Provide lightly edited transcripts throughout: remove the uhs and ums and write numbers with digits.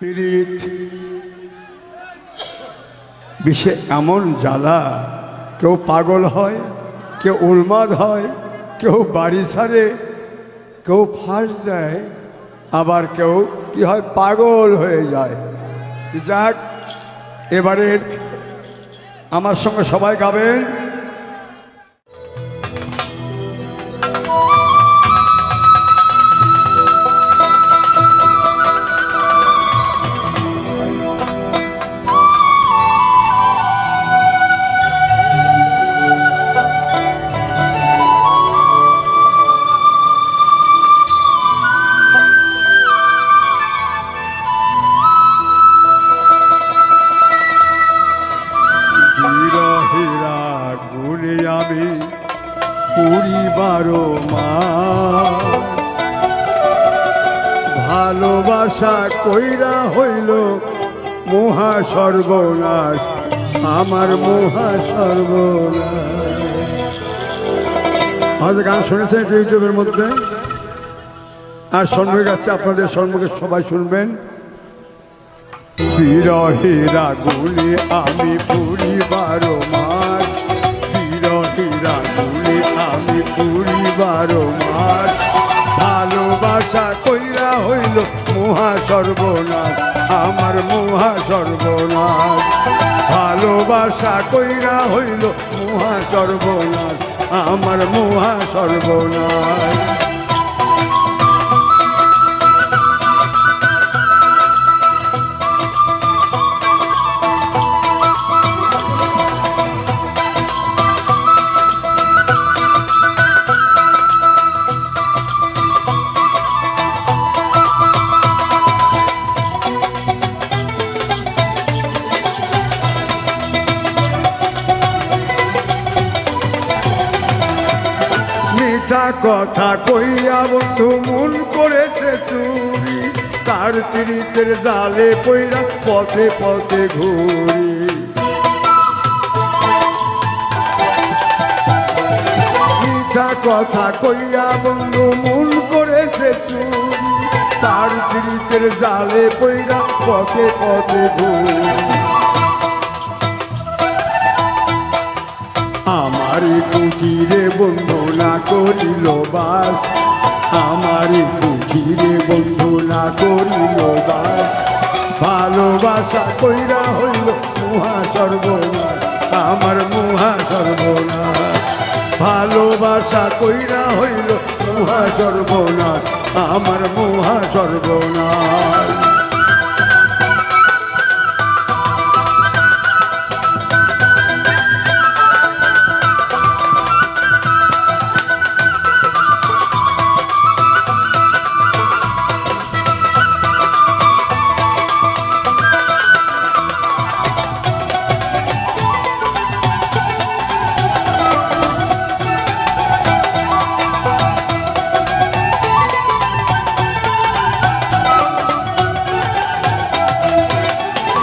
পীড়িত বিষে এমন জ্বালা, কেউ পাগল হয়, কেউ উন্মাদ হয়, কেউ বাড়ি ছাড়ে, কেউ ফাঁস দেয়, আবার কেউ কি হয় পাগল হয়ে যায়। যাক, এবারে আমার সঙ্গে সবাই গাবেন। আমি পরিবার মা ভালোবাসা কইরা হইল মহা সর্বনাশ, আমার মহা সর্বনাশ। আজ গান শুনেছেন ইউটিউবের মধ্যে, আর সন্মুখে যাচ্ছে আপনাদের সম্মুখে, সবাই শুনবেন। বিরহের আগুনে আমি পরিবার মার, বিরহের আগুনে আমি পরিবার মার ভালোবাসা কইরা হইল মহা সর্বনাশ, আমার মহা সর্বনাশ। ভালোবাসা কইরা হইল মহা সর্বনাশ, আমার মহা সর্বনাশ। কথা কইয়া বন্ধু মন করেছে চুরি, তার পীড়িতের জালে পইরা পথে পথে ঘুরি। মিঠা কথা কইয়া বন্ধু মন করেছে চুরি, তার পীড়িতের জালে পইরা পথে পথে ঘুরি। আমারি কুটিরে বন্ধু না করিল বাস, আমারি কুটিরে বন্ধু না করিল বাস। ভালোবাসা কইরা হইল মহা সর্বনাশ, আমার মহা সর্বনাশ। ভালোবাসা কইরা হইল মহা সর্বনাশ, আমার মহা সর্বনাশ।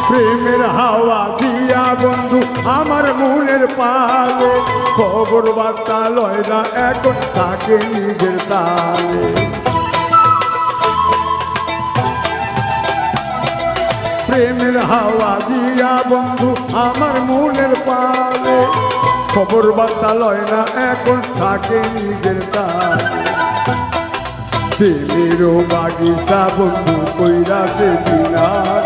প্রেমের হাওয়া দিয়া বন্ধু আমার মনের পালে, খবর বার্তা লয় না এখন তাকে নিজের তালে। প্রেমের হাওয়া দিয়া বন্ধু আমার মনের পালে, খবর বার্তা লয় না এখন তাকে নিজের তালে। প্রেমেরও বাগিচা বন্ধু কইরাছে বিনাশ,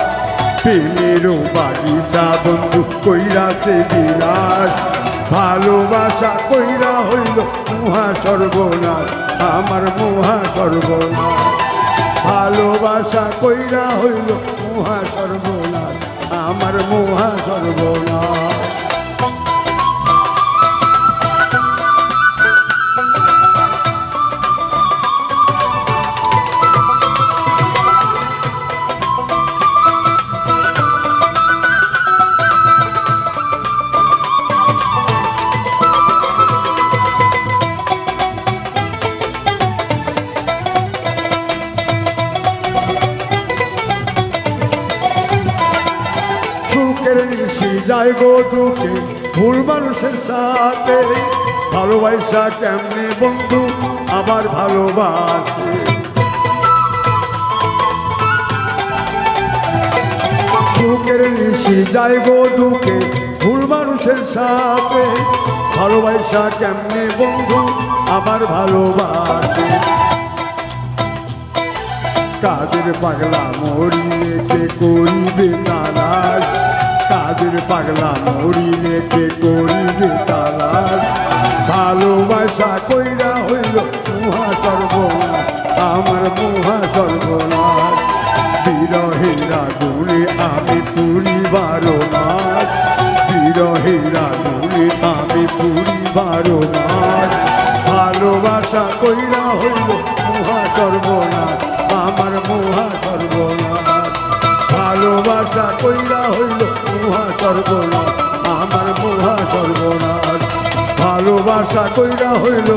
প্রেমেরও বাগিচা বন্ধু কইরাছে বিনাশ। ভালোবাসা কইরা হইল মহা সর্বনাশ, আমার মহা সর্বনাশ। ভালোবাসা কইরা হইল মহা সর্বনাশ, আমার মহা সর্বনাশ। যাই গো দুঃখে ভুল মানুষের সাথে, ভালোবাসা কেমনে বন্ধু আবার ভালোবাসে। সুখের নিশি যায় গো দুঃখে ভুল মানুষের সাথে ভালোবাসা কেমনে বন্ধু আমার ভালোবাসে কাদের পাগলা মরিলে করিবে তালাশ কাদের পাগলা মরিলে করিবে তালাশ ভালোবাসা কইরা হইল মহা সর্বনাশ আমার মহা সর্বনাশ বিরহেরা গুণে আমি পরিবার নাশ বিরহেরা গুণে আমি পরিবার নাশ ভালোবাসা কইরা হইল মহা সর্বনাশ আমার মহা সর্বনাশ ভালোবাসা কইরা হইল মহা সর্বনাশ আমার মহা সর্বনাশ ভালোবাসা কইরা হইল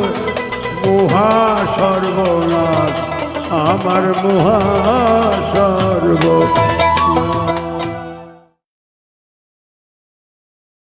মহা সর্বনাশ আমার মহা